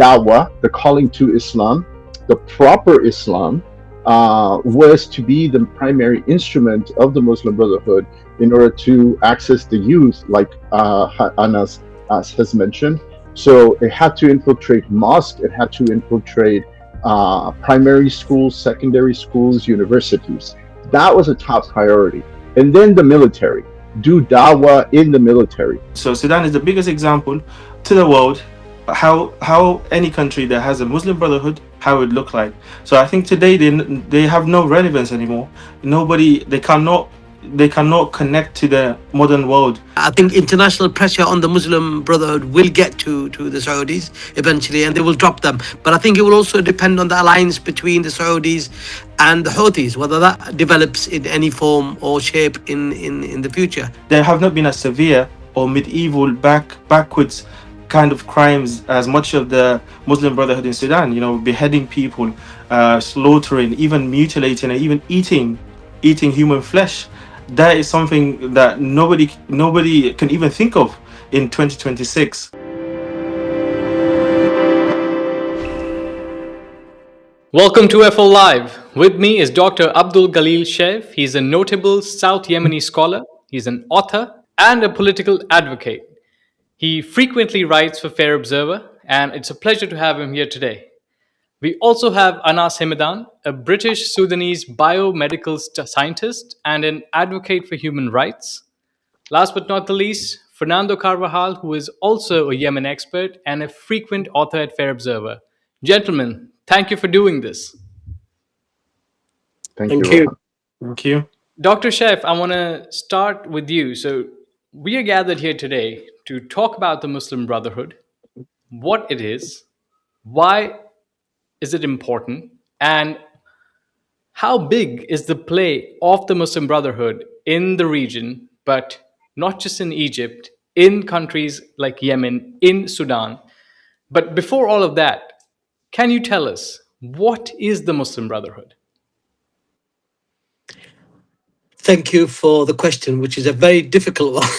dawah, the calling to Islam, the proper Islam, was to be the primary instrument of the Muslim Brotherhood in order to access the youth, like Anas has mentioned. So it had to infiltrate mosques, it had to infiltrate primary schools, secondary schools, universities. That was a top priority. And then the military, do dawah in the military. So Sudan is the biggest example to the world how any country that has a Muslim Brotherhood, how it look like. So I think today they have no relevance anymore. They cannot connect to the modern world. I think international pressure on the Muslim Brotherhood will get to the Saudis eventually, and they will drop them. But I think it will also depend on the alliance between the Saudis and the Houthis, whether that develops in any form or shape in the future. There have not been a severe or medieval backwards kind of crimes as much of the Muslim Brotherhood in Sudan. You know, beheading people, slaughtering, even mutilating, and even eating human flesh. That is something that nobody can even think of in 2026. Welcome to FO Live. With me is Dr. Abdul Galil Shaif. He's a notable South Yemeni scholar. He's an author and a political advocate. He frequently writes for Fair Observer, and it's a pleasure to have him here today. We also have Anas Himedan, a British Sudanese biomedical scientist and an advocate for human rights. Last but not the least, Fernando Carvajal, who is also a Yemen expert and a frequent author at Fair Observer. Gentlemen, thank you for doing this. Thank you. Thank you. Dr. Shaif, I want to start with you. So we are gathered here today to talk about the Muslim Brotherhood, what it is, why is it important, and how big is the play of the Muslim Brotherhood in the region, but not just in Egypt, in countries like Yemen, in Sudan. But before all of that, can you tell us, what is the Muslim Brotherhood? Thank you for the question, which is a very difficult one.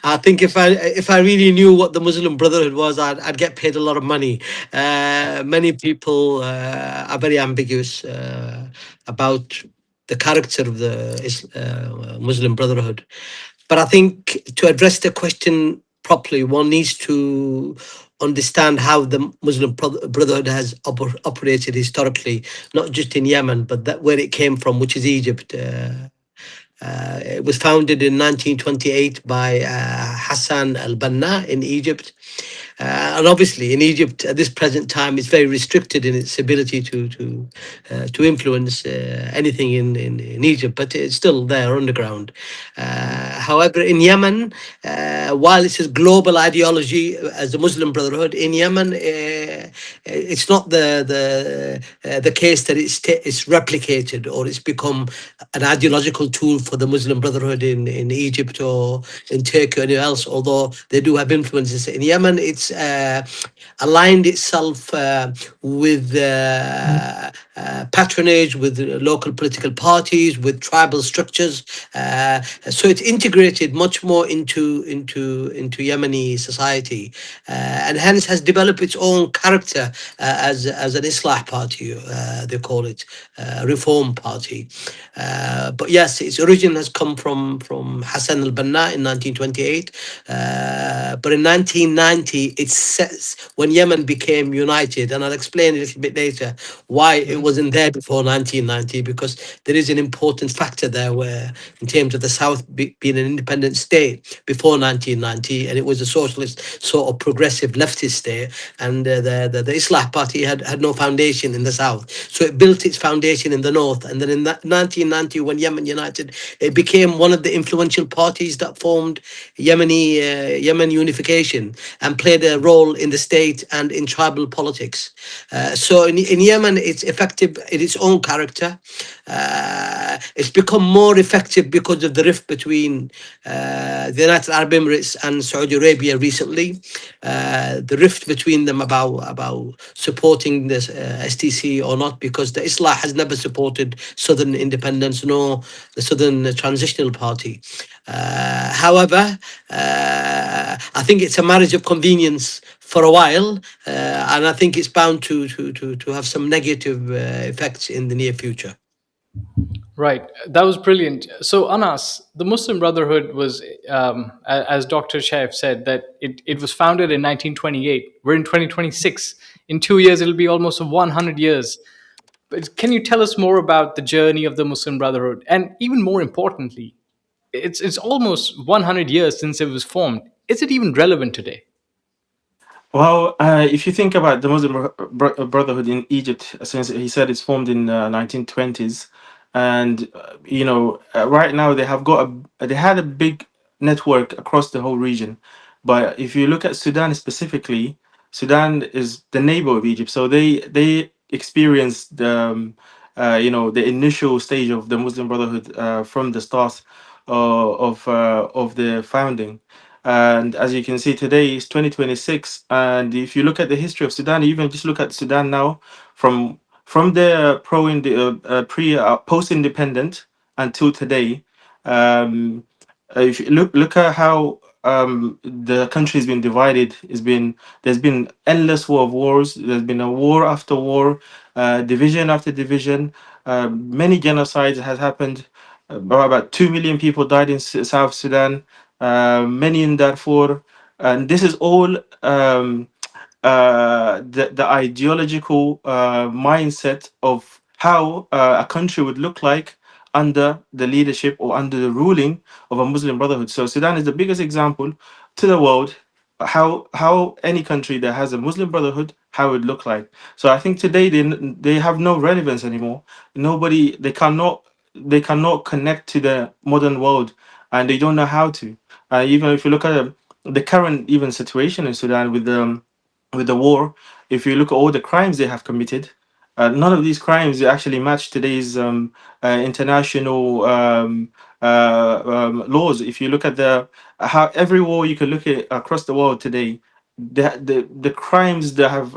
I think if I really knew what the Muslim Brotherhood was, I'd get paid a lot of money. Many people are very ambiguous about the character of the Muslim Brotherhood. But I think to address the question properly, one needs to understand how the Muslim Brotherhood has operated historically, not just in Yemen, but where it came from, which is Egypt. It was founded in 1928 by Hassan al-Banna in Egypt. And obviously in Egypt at this present time, it's very restricted in its ability to influence anything in Egypt, but it's still there underground. However, in Yemen, while it's a global ideology as the Muslim Brotherhood, in Yemen, it's not the case that it's replicated or it's become an ideological tool for the Muslim Brotherhood in Egypt or in Turkey or anywhere else, although they do have influences. In Yemen, it's aligned itself with patronage, with local political parties, with tribal structures. So it's integrated much more into Yemeni society, and hence has developed its own character as an Islah party, they call it, reform party. But yes, its origin has come from Hassan al-Banna in 1928. But in 1990, it says when Yemen became united, and I'll explain a little bit later why it wasn't there before 1990, because there is an important factor there where, in terms of the South being an independent state before 1990, and it was a socialist sort of progressive leftist state, and the Islah party had no foundation in the South. So it built its foundation in the North, and then in 1990, when Yemen united, it became one of the influential parties that formed Yemen unification and played a role in the state and in tribal politics. So in Yemen, it's effective in its own character. It's become more effective because of the rift between the United Arab Emirates and Saudi Arabia recently. The rift between them about supporting this STC or not, because the Islah has never supported Southern independence nor the Southern Transitional Party. However, I think it's a marriage of convenience for a while, and I think it's bound to have some negative effects in the near future. Right, that was brilliant. So, Anas, the Muslim Brotherhood was, as Dr. Shaif said, that it was founded in 1928. We're in 2026. In 2 years, it'll be almost 100 years. But can you tell us more about the journey of the Muslim Brotherhood? And even more importantly, it's almost 100 years since it was formed. Is it even relevant today? Well, if you think about the Muslim Brotherhood in Egypt, since he said it's formed in 1920s, and right now they have got they had a big network across the whole region. But if you look at Sudan specifically, Sudan is the neighbor of Egypt, so they experienced the initial stage of the Muslim Brotherhood from the start of the founding. And as you can see today, it's 2026. And if you look at the history of Sudan, you even just look at Sudan now, from the pre post independent until today. If you look at how the country has been divided, there's been endless war of wars. There's been a war after war, division after division. Many genocides has happened. About 2 million people died in South Sudan, many in Darfur, and this is all the ideological mindset of how a country would look like under the leadership or under the ruling of a Muslim Brotherhood. So Sudan is the biggest example to the world how any country that has a Muslim Brotherhood, how it would look like. So I think today they have no relevance anymore. Nobody they cannot connect to the modern world, and they don't know how to. Even if you look at the current even situation in Sudan with the war, if you look at all the crimes they have committed, none of these crimes actually match today's international laws. If you look at the how every war you can look at across the world today, the crimes that have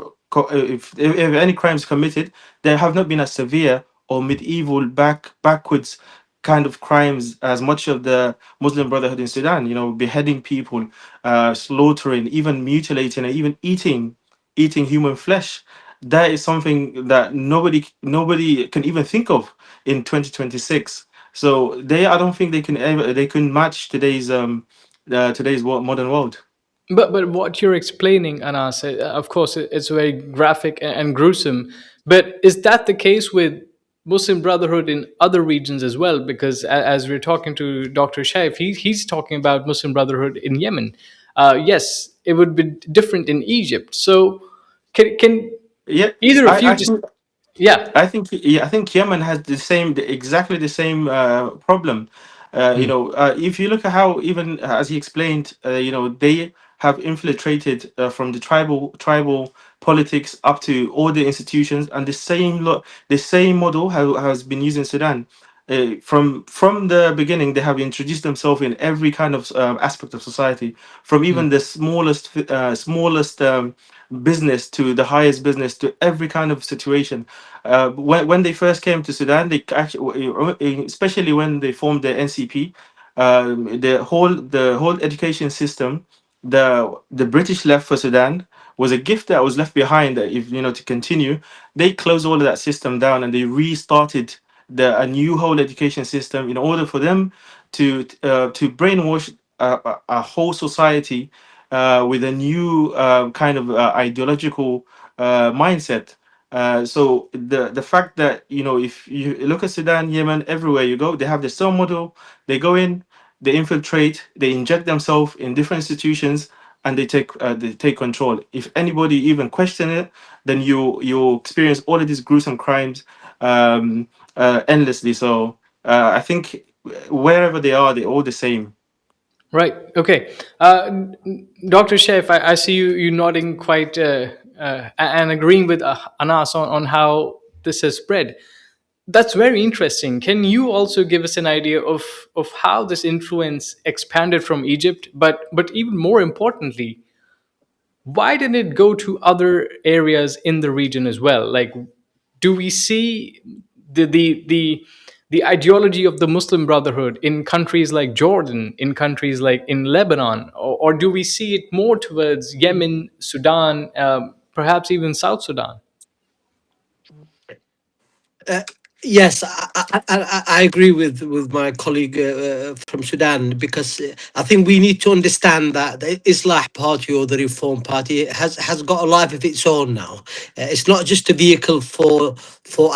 if any crimes committed, they have not been as severe or medieval backwards kind of crimes as much of the Muslim Brotherhood in Sudan. Beheading people, slaughtering, even mutilating, and even eating human flesh. That is something that nobody can even think of in 2026. So I don't think they can match today's modern world. But what you're explaining, Anas, of course, it's very graphic and gruesome. But is that the case with Muslim Brotherhood in other regions as well? Because as we're talking to Dr. Shaif, he's talking about Muslim Brotherhood in Yemen. Yes, it would be different in Egypt. So can Yeah, either of I, you I just, think yeah. I think Yemen has exactly the same problem. Mm, If you look at how even as he explained, they have infiltrated from the tribal politics up to all the institutions, and the same model has been used in Sudan. From the beginning, they have introduced themselves in every kind of aspect of society, from mm, even the smallest business to the highest business to every kind of situation. When they first came to Sudan, they actually, especially when they formed the NCP, the whole education system, the British left for Sudan was a gift that was left behind. That if to continue, they closed all of that system down and they restarted a new whole education system in order for them to brainwash a whole society with a new kind of ideological mindset. So the fact that if you look at Sudan, Yemen, everywhere you go, they have the same model. They go in, they infiltrate, they inject themselves in different institutions, and they take control. If anybody even question it, then you experience all of these gruesome crimes endlessly. So I think wherever they are, they're all the same. right. Okay. Dr. Chef, I see you nodding quite and agreeing with Anas on how this has spread. That's very interesting. Can you also give us an idea of how this influence expanded from Egypt, but even more importantly, why didn't it go to other areas in the region as well? Like, do we see the the the the ideology of the Muslim Brotherhood in countries like Jordan, in countries like in Lebanon, or do we see it more towards Yemen, Sudan, perhaps even South Sudan? Uh, yes, I agree with my colleague from Sudan, because I think we need to understand that the Islah Party, or the Reform Party, has got a life of its own now. It's not just a vehicle for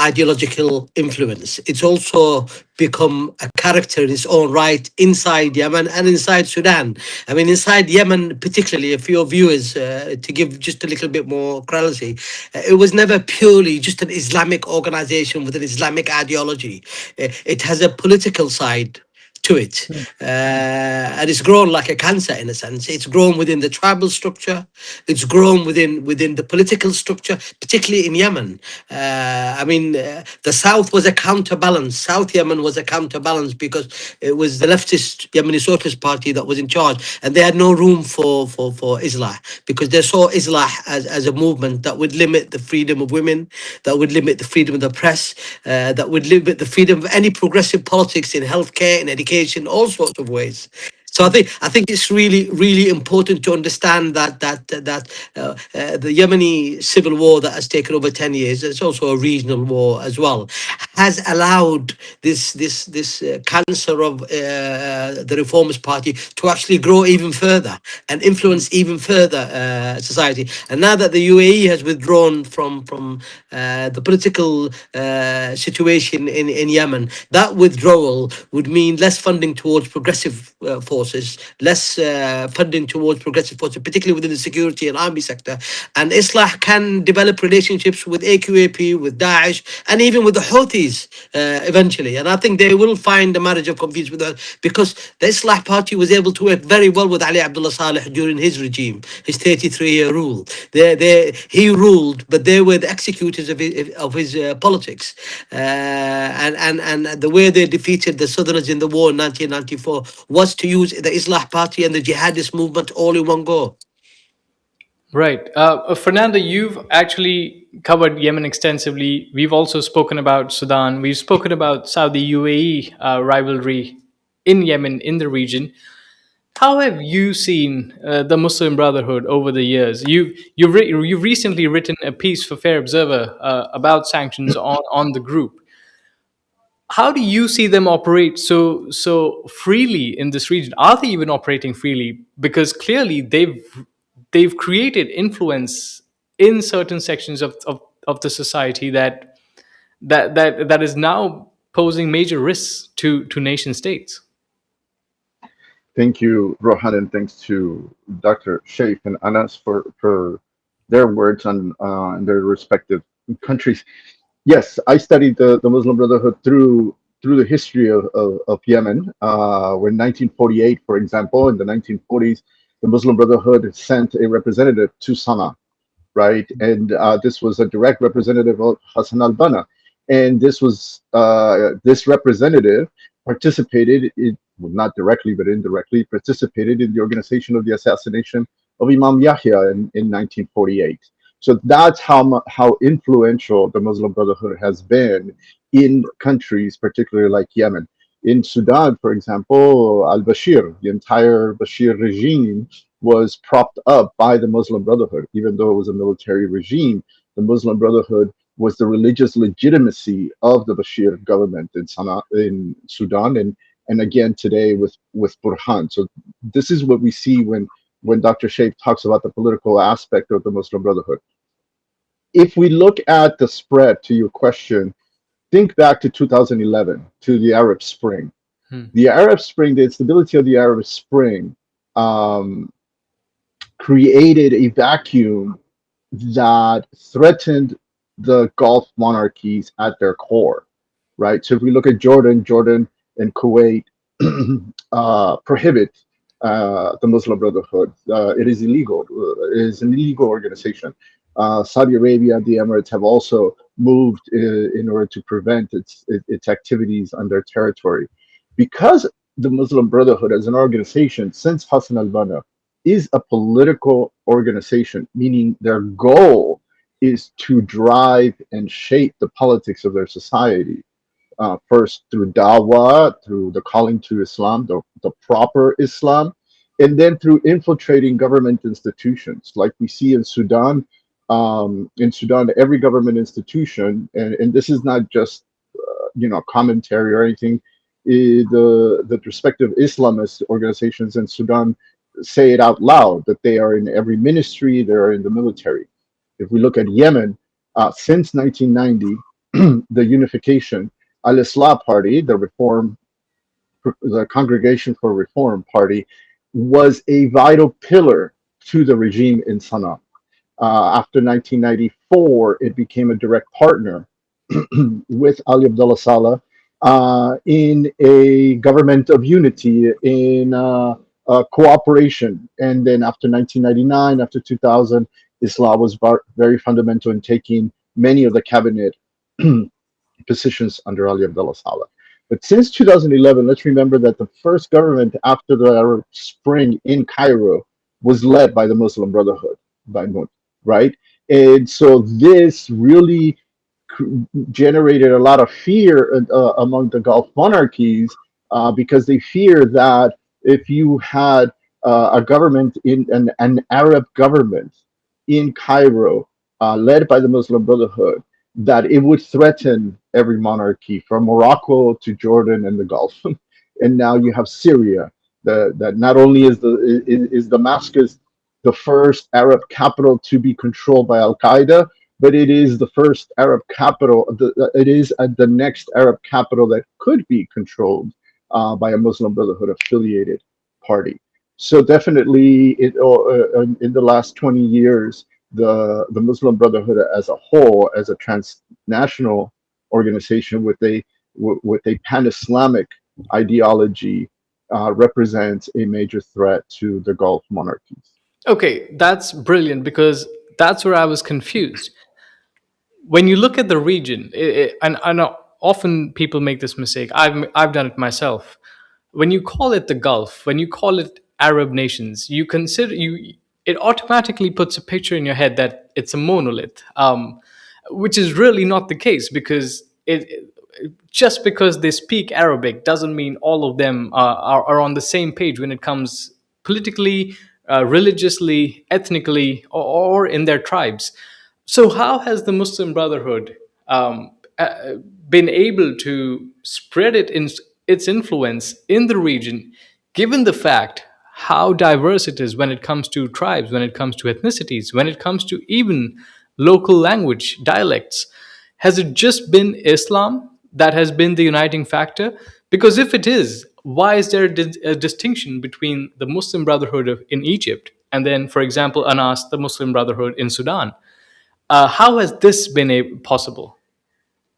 ideological influence. It's also become a character in its own right inside Yemen and inside Sudan. I mean, inside Yemen, particularly, for your viewers, to give just a little bit more clarity, it was never purely just an Islamic organization with an Islamic ideology. It has a political side to it. And it's grown like a cancer, in a sense. It's grown within the tribal structure. It's grown within the political structure, particularly in Yemen. I mean, the South was a counterbalance. South Yemen was a counterbalance, because it was the leftist Yemeni Socialist Party that was in charge, and they had no room for Islah, because they saw Islah as a movement that would limit the freedom of women, that would limit the freedom of the press, that would limit the freedom of any progressive politics in healthcare, in education, all sorts of ways. So I think it's really important to understand that the Yemeni civil war that has taken over 10 years, it's also a regional war as well, has allowed this cancer of the Reformist Party to actually grow even further and influence even further society. And now that the UAE has withdrawn from the political situation in Yemen, that withdrawal would mean less funding towards progressive forces, less funding towards progressive forces, particularly within the security and army sector. And Islah can develop relationships with AQAP, with Daesh, and even with the Houthis eventually. And I think they will find a marriage of convenience with that, because the Islah Party was able to work very well with Ali Abdullah Saleh during his regime, his 33-year rule. He ruled, but they were the executors of his politics. And the way they defeated the Southerners in the war in 1994 was to use the Islah Party and the jihadist movement all in one go. Right. Fernando, you've actually covered Yemen extensively. We've also spoken about Sudan. We've spoken about Saudi UAE rivalry in Yemen, in the region. How have you seen the Muslim Brotherhood over the years? You've recently written a piece for Fair Observer about sanctions on the group. How do you see them operate so freely in this region? Are they even operating freely? Because clearly they've created influence in certain sections of the society that is now posing major risks to nation states. Thank you, Rohan, and thanks to Dr. Shaif and Anas for their words on their respective countries. Yes, I studied the Muslim Brotherhood through the history of Yemen. When 1948, for example, in the 1940s, the Muslim Brotherhood sent a representative to Sana'a, right? And this was a direct representative of Hassan al-Banna. And this representative participated in, well, not directly, but indirectly, participated in the organization of the assassination of Imam Yahya in 1948. So that's how influential the Muslim Brotherhood has been in countries, particularly like Yemen. In Sudan, for example, al-Bashir, the entire Bashir regime was propped up by the Muslim Brotherhood. Even though it was a military regime, the Muslim Brotherhood was the religious legitimacy of the Bashir government in in Sudan, and again today with Burhan. So this is what we see when Dr. Shaikh talks about the political aspect of the Muslim Brotherhood. If we look at the spread, to your question, think back to 2011, to the Arab Spring. Hmm. The Arab Spring, the instability of the Arab Spring, created a vacuum that threatened the Gulf monarchies at their core, right? So if we look at Jordan and Kuwait prohibit the Muslim Brotherhood. It is illegal. It is an illegal organization. Saudi Arabia, the Emirates have also moved in order to prevent its activities on their territory. Because the Muslim Brotherhood as an organization, since Hassan al-Banna, is a political organization, meaning their goal is to drive and shape the politics of their society. first through dawah, through the calling to Islam, the proper Islam, and then through infiltrating government institutions, like we see in Sudan. In Sudan, every government institution, and this is not just commentary or anything. The respective Islamist organizations in Sudan say it out loud that they are in every ministry, they are in the military. If we look at Yemen, since 1990, the unification, Al Islah Party, the Congregation for Reform Party, was a vital pillar to the regime in Sana'a. After 1994, it became a direct partner with Ali Abdullah Saleh in a government of unity, in cooperation. And then after 1999, after 2000, Islam was very fundamental in taking many of the cabinet positions under Ali Abdullah Saleh. But since 2011, let's remember that the first government after the Arab Spring in Cairo was led by the Muslim Brotherhood, by Mut, right? And so this really generated a lot of fear among the Gulf monarchies because they fear that if you had a government in an Arab government in Cairo led by the Muslim Brotherhood, that it would threaten every monarchy from Morocco to Jordan and the Gulf. And now you have Syria, that not only is Damascus the first Arab capital to be controlled by Al Qaeda, but it is the first Arab capital. It is the next Arab capital that could be controlled by a Muslim Brotherhood affiliated party. So definitely, in the last 20 years, the Muslim Brotherhood as a whole, as a transnational organization with a pan-Islamic ideology, represents a major threat to the Gulf monarchies. Okay, that's brilliant because that's where I was confused. When you look at the region, and often people make this mistake. I've done it myself. When you call it the Gulf, when you call it Arab nations, you consider you it automatically puts a picture in your head that it's a monolith, which is really not the case because just because they speak Arabic doesn't mean all of them are on the same page when it comes politically, religiously, ethnically, or in their tribes. So, how has the Muslim Brotherhood been able to spread its influence in the region, given the fact how diverse it is when it comes to tribes, when it comes to ethnicities, when it comes to even local language, dialects? Has it just been Islam that has been the uniting factor? Because if it is, why is there a distinction between the Muslim Brotherhood in Egypt and then, for example, Anas, the Muslim Brotherhood in Sudan? How has this been possible?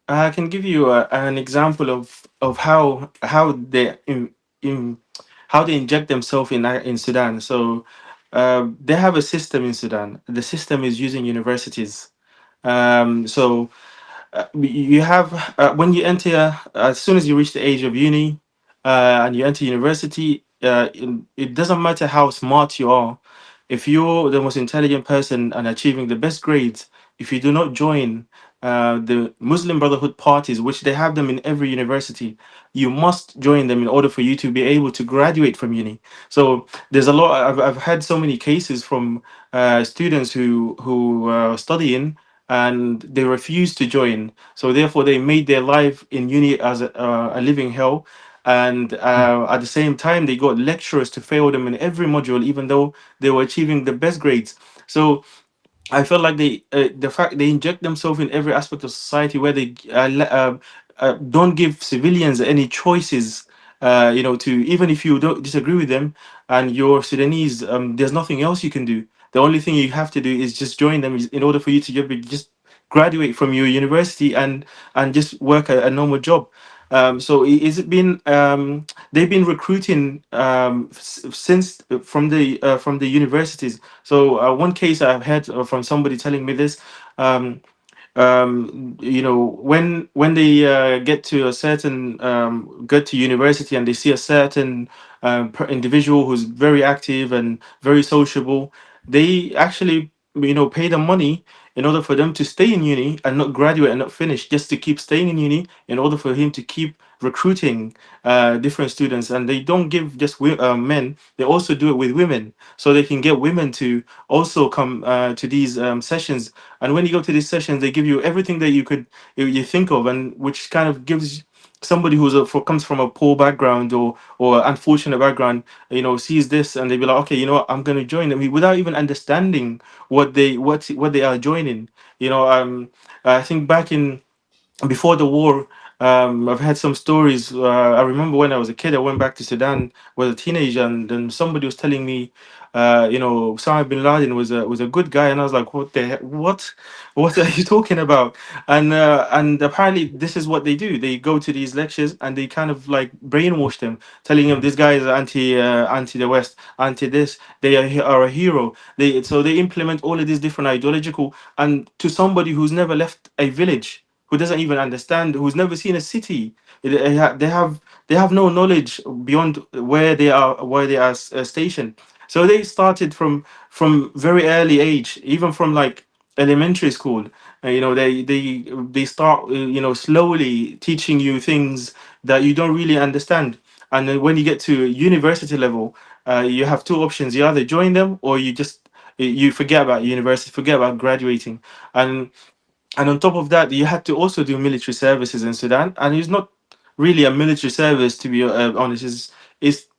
I can give you an example of how in, how they inject themselves in Sudan. So they have a system in Sudan. The system is using universities. So you have when you enter, as soon as you reach the age of uni and you enter university, it doesn't matter how smart you are. If you're the most intelligent person and achieving the best grades, if you do not join the Muslim Brotherhood parties, which they have them in every university, you must join them in order for you to be able to graduate from uni. So there's a lot. I've had so many cases from students who studying and they refused to join. So therefore, they made their life in uni as a living hell. And at the same time, they got lecturers to fail them in every module, even though they were achieving the best grades. So I feel like the fact they inject themselves in every aspect of society, where they don't give civilians any choices. To even if you don't disagree with them and you're Sudanese, there's nothing else you can do. The only thing you have to do is just join them in order for you to just graduate from your university and just work a normal job. So is it been they've been recruiting since from the universities. So one case I've had from somebody telling me this. Um, when they get to a certain get to university and they see a certain individual who's very active and very sociable, they actually pay them money in order for them to stay in uni and not graduate and not finish, just to keep staying in uni, in order for him to keep recruiting different students. And they don't give just men; they also do it with women, so they can get women to also come to these sessions. And when you go to these sessions, they give you everything that you think of, and which kind of gives somebody comes from a poor background or unfortunate background, sees this and they be like, okay, you know what, I'm going to join them without even understanding what they are joining. I think back in before the war, I've had some stories. I remember when I was a kid, I went back to Sudan, was a teenager, and then somebody was telling me, Osama bin Laden was a good guy, and I was like, what are you talking about? And apparently, this is what they do. They go to these lectures and they kind of like brainwash them, telling them this guy is anti the West, anti this. They are a hero. They implement all of these different ideological, and to somebody who's never left a village, who doesn't even understand, who's never seen a city. They have no knowledge beyond where they are stationed. So they started from very early age, even from like elementary school. They start slowly teaching you things that you don't really understand. And then when you get to university level, you have two options: you either join them or you forget about university, forget about graduating. And on top of that, you had to also do military services in Sudan, and it's not really a military service, to be honest.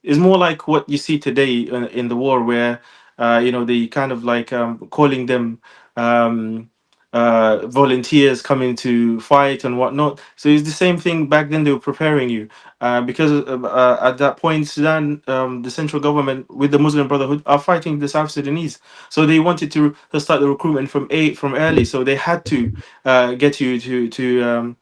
Is more like what you see today in the war, where they kind of like calling them um, volunteers coming to fight and whatnot. So it's the same thing back then. They were preparing you because at that point, Sudan, the central government with the Muslim Brotherhood are fighting the South Sudanese. So they wanted to start the recruitment from early. So they had to get you to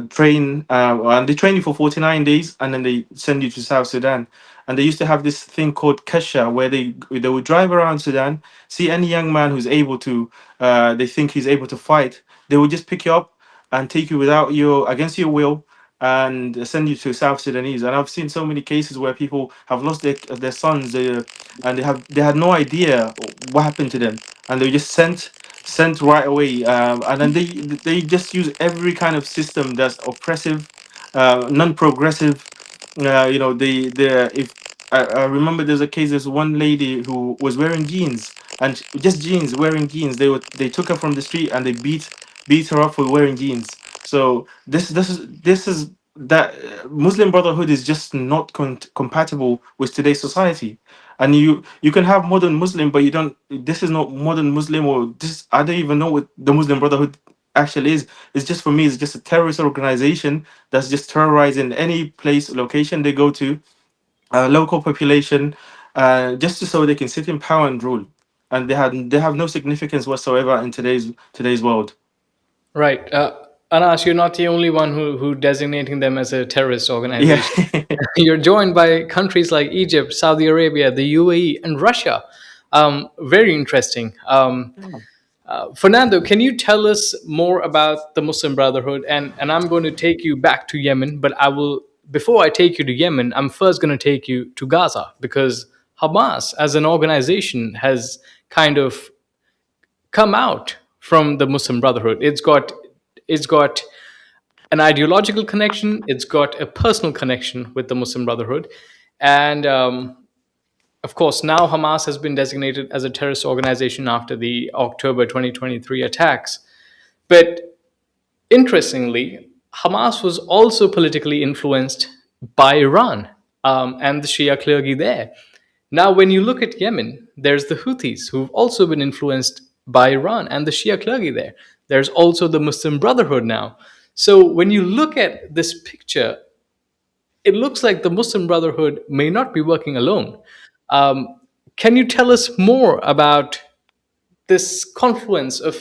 train, and they train you for 49 days, and then they send you to South Sudan. And they used to have this thing called Kesha, where they would drive around Sudan, see any young man who's able to, they think he's able to fight, they would just pick you up and take you against your will, and send you to South Sudanese. And I've seen so many cases where people have lost their sons, and they had no idea what happened to them, and they were just sent right away. And then they just use every kind of system that's oppressive, non-progressive. The if I remember, there's a case. There's one lady who was wearing jeans, and just jeans, wearing jeans. They took her from the street and they beat her up for wearing jeans. So this is that Muslim Brotherhood is just not compatible with today's society. And you can have modern Muslim, but you don't. This is not modern Muslim, or this. I don't even know what the Muslim Brotherhood actually is. It's just, for me, it's just a terrorist organization that's just terrorizing any place, location they go to, local population, so they can sit in power and rule. And they have no significance whatsoever in today's world. Right. Anas, you're not the only one who designating them as a terrorist Yeah. organization. You're joined by countries like Egypt, Saudi Arabia, the UAE, and Russia. Very interesting. Fernando, can you tell us more about the Muslim Brotherhood? And I'm going to take you back to Yemen, but I will, before I take you to Yemen, I'm first going to take you to Gaza, because Hamas as an organization has kind of come out from the Muslim Brotherhood. It's got an ideological connection. It's got a personal connection with the Muslim Brotherhood, and of course, now Hamas has been designated as a terrorist organization after the October 2023 attacks. But interestingly, Hamas was also politically influenced by Iran, and the Shia clergy there. Now, when you look at Yemen, there's the Houthis who've also been influenced by Iran and the Shia clergy there. There's also the Muslim Brotherhood now. So when you look at this picture, it looks like the Muslim Brotherhood may not be working alone. Um, can you tell us more about this confluence of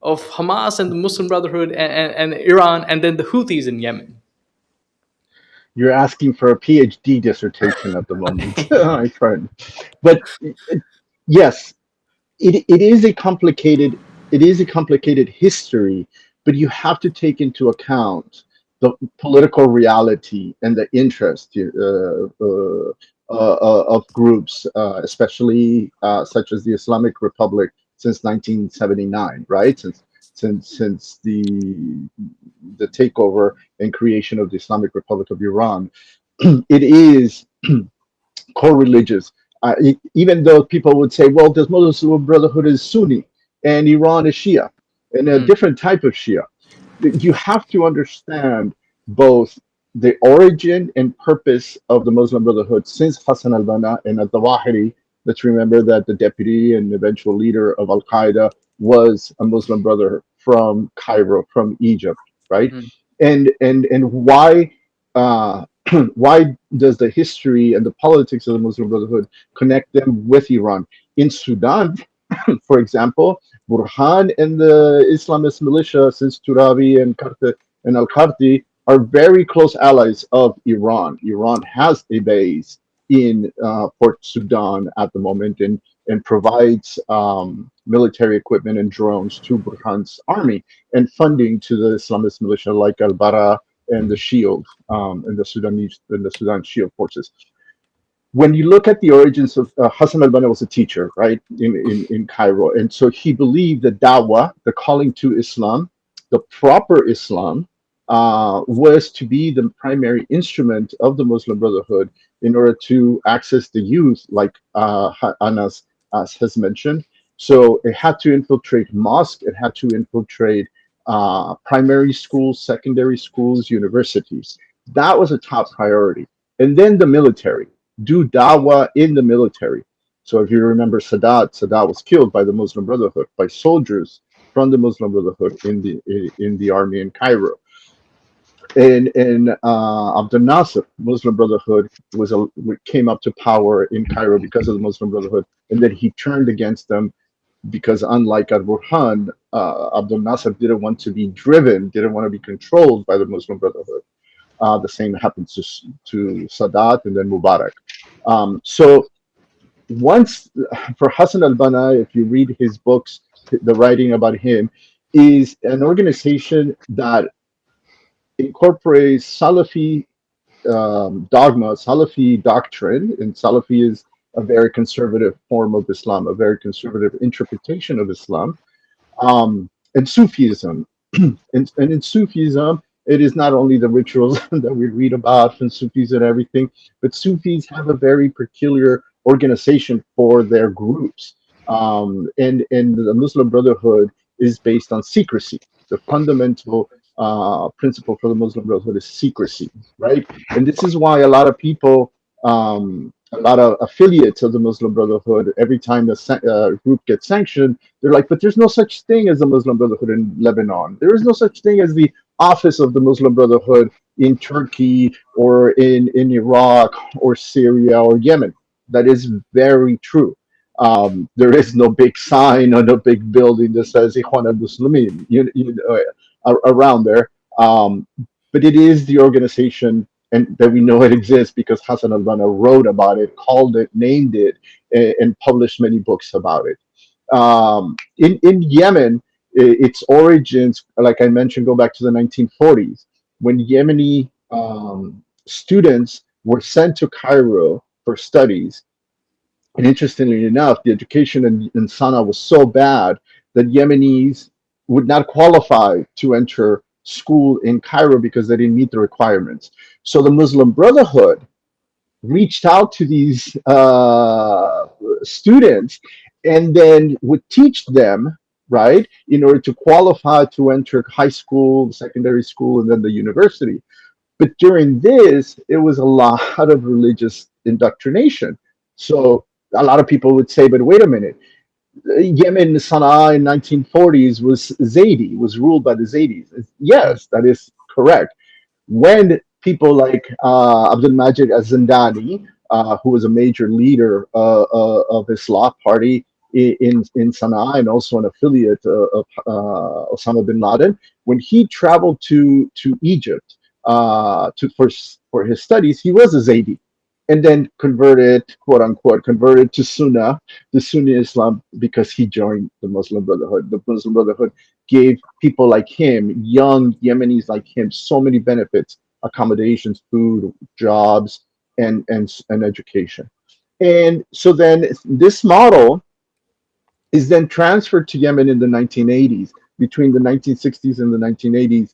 Hamas and the Muslim Brotherhood and Iran, and then the Houthis in Yemen? You're asking for a PhD dissertation at the moment, my friend. But yes, it is a complicated history, but you have to take into account the political reality and the interest of groups, especially such as the Islamic Republic since 1979, right? Since the takeover and creation of the Islamic Republic of Iran. It is co-religious. Even though people would say, well, the Muslim Brotherhood is Sunni and Iran is Shia, and a Mm, different type of Shia. You have to understand both the origin and purpose of the Muslim Brotherhood since Hassan al-Banna and al-Zawahiri. Let's remember that the deputy and eventual leader of Al-Qaeda was a Muslim brother from Cairo, from Egypt, right? mm, And why why does the history and the politics of the Muslim Brotherhood connect them with Iran? In Sudan, for example, Burhan and the Islamist militia, since Turabi and Al Karti, are very close allies of Iran. Iran has a base in Port Sudan at the moment, and provides military equipment and drones to Burhan's army, and funding to the Islamist militia like Al Bara and the Shield, and the Sudan Shield forces. When you look at the origins of Hassan al-Banna, was a teacher, right, in Cairo. And so he believed that dawah, the calling to Islam, the proper Islam, was to be the primary instrument of the Muslim Brotherhood in order to access the youth, like Anas has mentioned. So it had to infiltrate mosque, it had to infiltrate primary schools, secondary schools, universities. That was a top priority. And then the military, do dawah in the military. So if you remember Sadat was killed by the Muslim Brotherhood, by soldiers from the Muslim Brotherhood in the army in Cairo. And Abdul Nasser, Muslim Brotherhood, came up to power in Cairo because of the Muslim Brotherhood, and then he turned against them because, unlike Al Burhan, Abdul Nasser didn't want to be driven, didn't want to be controlled by the Muslim Brotherhood. The same happens to Sadat and then Mubarak. So once, for Hassan al-Banna, if you read his books, the writing about him is an organization that incorporates Salafi dogma, Salafi doctrine, and Salafi is a very conservative form of Islam, a very conservative interpretation of Islam, and Sufism. And in Sufism, it is not only the rituals that we read about from Sufis and everything, but Sufis have a very peculiar organization for their groups. And the Muslim Brotherhood is based on secrecy. The fundamental principle for the Muslim Brotherhood is secrecy, right? And this is why a lot of affiliates of the Muslim Brotherhood, every time a group gets sanctioned, they're like, but there's no such thing as the Muslim Brotherhood in Lebanon. There is no such thing as the office of the Muslim Brotherhood in Turkey or in Iraq or Syria or Yemen. That is very true. There is no big sign or no big building that says Ikhwan al-Muslimin around there. But it is the organization, and that we know it exists because Hassan al-Banna wrote about it, called it, named it, and published many books about it. In Yemen, its origins, like I mentioned, go back to the 1940s, when Yemeni students were sent to Cairo for studies. And interestingly enough, the education in Sana'a was so bad that Yemenis would not qualify to enter school in Cairo because they didn't meet the requirements. So the Muslim Brotherhood reached out to these students and then would teach them, right, in order to qualify to enter high school, secondary school, and then the university. But during this, it was a lot of religious indoctrination. So a lot of people would say, but wait a minute, Yemen, Sana'a in 1940s was Zaidi, was ruled by the Zaidis. mm, Yes, that is correct. When people like Abdul Majid al-Zindani, who was a major leader of Islah Party in Sana'a and also an affiliate of Osama bin Laden, when he traveled to Egypt for his studies, he was a Zaidi, and then converted, quote unquote, converted to Sunnah, the Sunni Islam, because he joined the Muslim Brotherhood. The Muslim Brotherhood gave people like him, young Yemenis like him, so many benefits: accommodations, food, jobs, and education. And so then this model is then transferred to Yemen in the 1980s. Between the 1960s and the 1980s,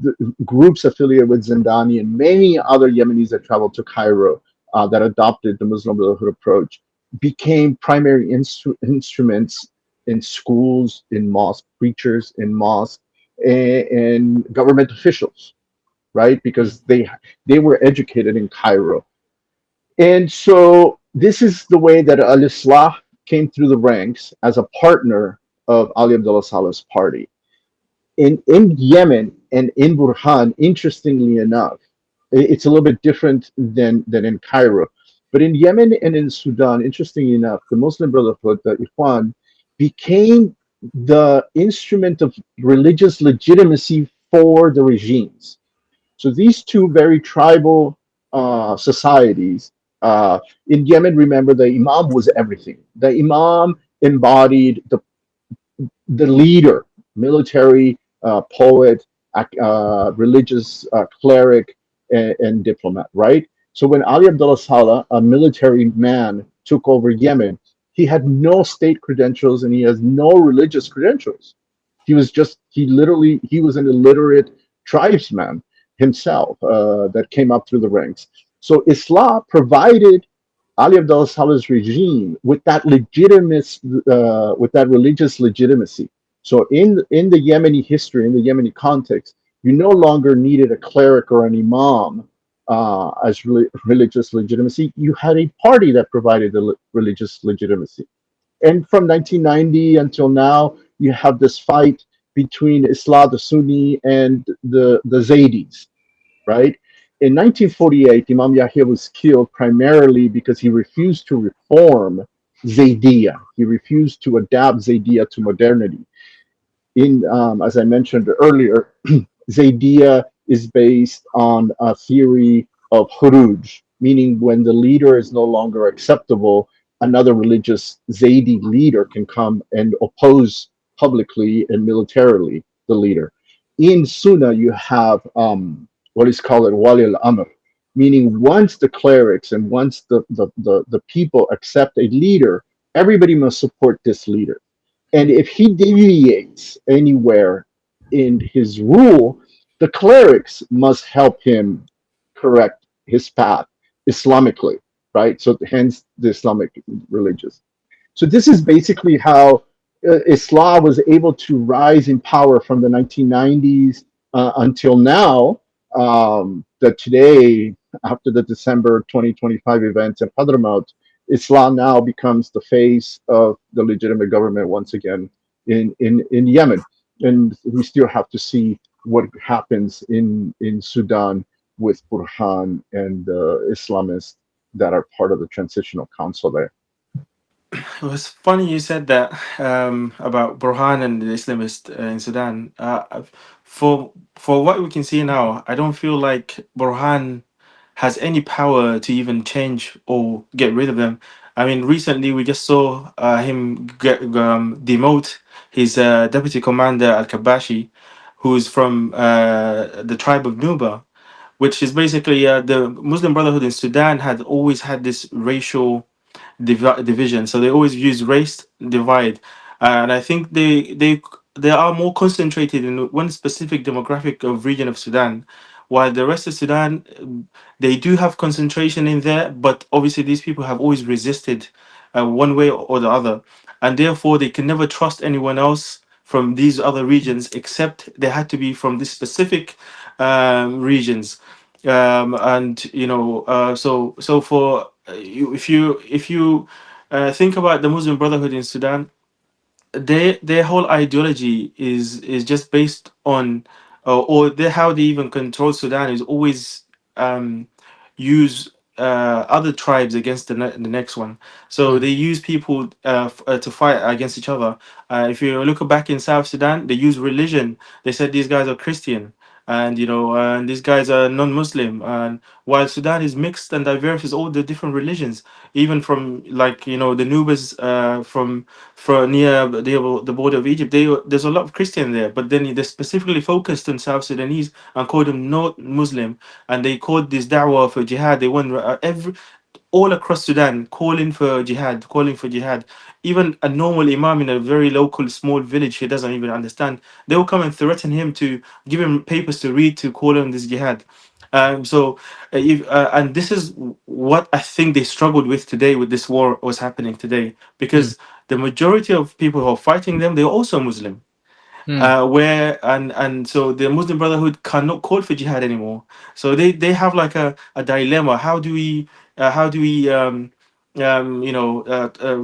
the groups affiliated with Zindani and many other Yemenis that traveled to Cairo that adopted the Muslim Brotherhood approach became primary instruments in schools, in mosque preachers, in mosque, and government officials, right? Because they were educated in Cairo, and so this is the way that Al Islah came through the ranks as a partner of Ali Abdullah Saleh's party. In Yemen and in Burhan, interestingly enough, it's a little bit different than in Cairo. But in Yemen and in Sudan, interestingly enough, the Muslim Brotherhood, the Ikhwan, became the instrument of religious legitimacy for the regimes. So these two very tribal societies, in Yemen, remember the Imam was everything. The Imam embodied the leader, military, poet, religious cleric, and diplomat, right? So when Ali Abdullah Saleh, a military man, took over Yemen, he had no state credentials and he has no religious credentials. He was an illiterate tribesman himself that came up through the ranks. So Islam provided Ali Abdullah Saleh's regime with that religious legitimacy. So in the Yemeni history, in the Yemeni context, you no longer needed a cleric or an imam as religious legitimacy. You had a party that provided the religious legitimacy. And from 1990 until now, you have this fight between Islam, the Sunni, and the Zaydis, right? In 1948, Imam Yahya was killed primarily because he refused to reform Zaydiyah. He refused to adapt Zaydiyah to modernity. As I mentioned earlier, Zaydiya is based on a theory of Huruj, meaning when the leader is no longer acceptable, another religious Zaydi leader can come and oppose publicly and militarily the leader. In Sunnah, you have what is called Wali al Amr, meaning once the clerics and once the people accept a leader, everybody must support this leader. And if he deviates anywhere in his rule, the clerics must help him correct his path Islamically, right? So hence the Islamic religious. So this is basically how Islam was able to rise in power from the 1990s until now. That today, after the December 2025 events in Hadramaut, Islam now becomes the face of the legitimate government once again in Yemen. And we still have to see what happens in Sudan with Burhan and the Islamists that are part of the transitional council there. It was funny you said that about Burhan and the Islamists in Sudan. For what we can see now, I don't feel like Burhan has any power to even change or get rid of them. I mean, recently we just saw him demote his deputy commander Al Kabashi, who's from the tribe of Nuba, which is basically the Muslim Brotherhood in Sudan had always had this racial division. So they always use race divide, and I think they are more concentrated in one specific demographic of region of Sudan, while the rest of Sudan they do have concentration in there, but obviously these people have always resisted one way or the other, and therefore they can never trust anyone else from these other regions except they had to be from this specific regions. And so for if you think about the Muslim Brotherhood in Sudan, their whole ideology is just based on or how they even control Sudan is always um, use other tribes against the next one. So Mm, they use people to fight against each other. If you look back in South Sudan, they use religion. They said these guys are Christian, and and these guys are non-Muslim. And while Sudan is mixed and diverse, is all the different religions, even from like the Nubas from near the border of Egypt. There's a lot of Christian there, but then they specifically focused on South Sudanese and called them not Muslim, and they called this da'wah for jihad. They want every all across Sudan calling for jihad, calling for jihad. Even a normal imam in a very local small village he doesn't even understand, they will come and threaten him to give him papers to read to call on this jihad. So, if, and this is what I think they struggled with today with this war was happening today, mm, because the majority of people who are fighting them, they're also Muslim, Mm. where and so the Muslim Brotherhood cannot call for jihad anymore. So they have like a dilemma. How do we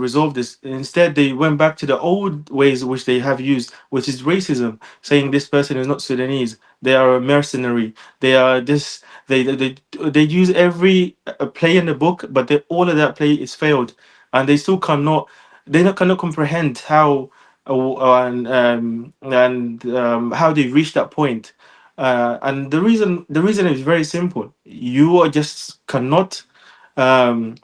resolve this? Instead, they went back to the old ways which they have used, which is racism, saying this person is not Sudanese, they are a mercenary, they are this. They use every play in the book, but all of that play is failed, and they still cannot cannot comprehend how how they reached that point. And the reason is very simple. You are just cannot um,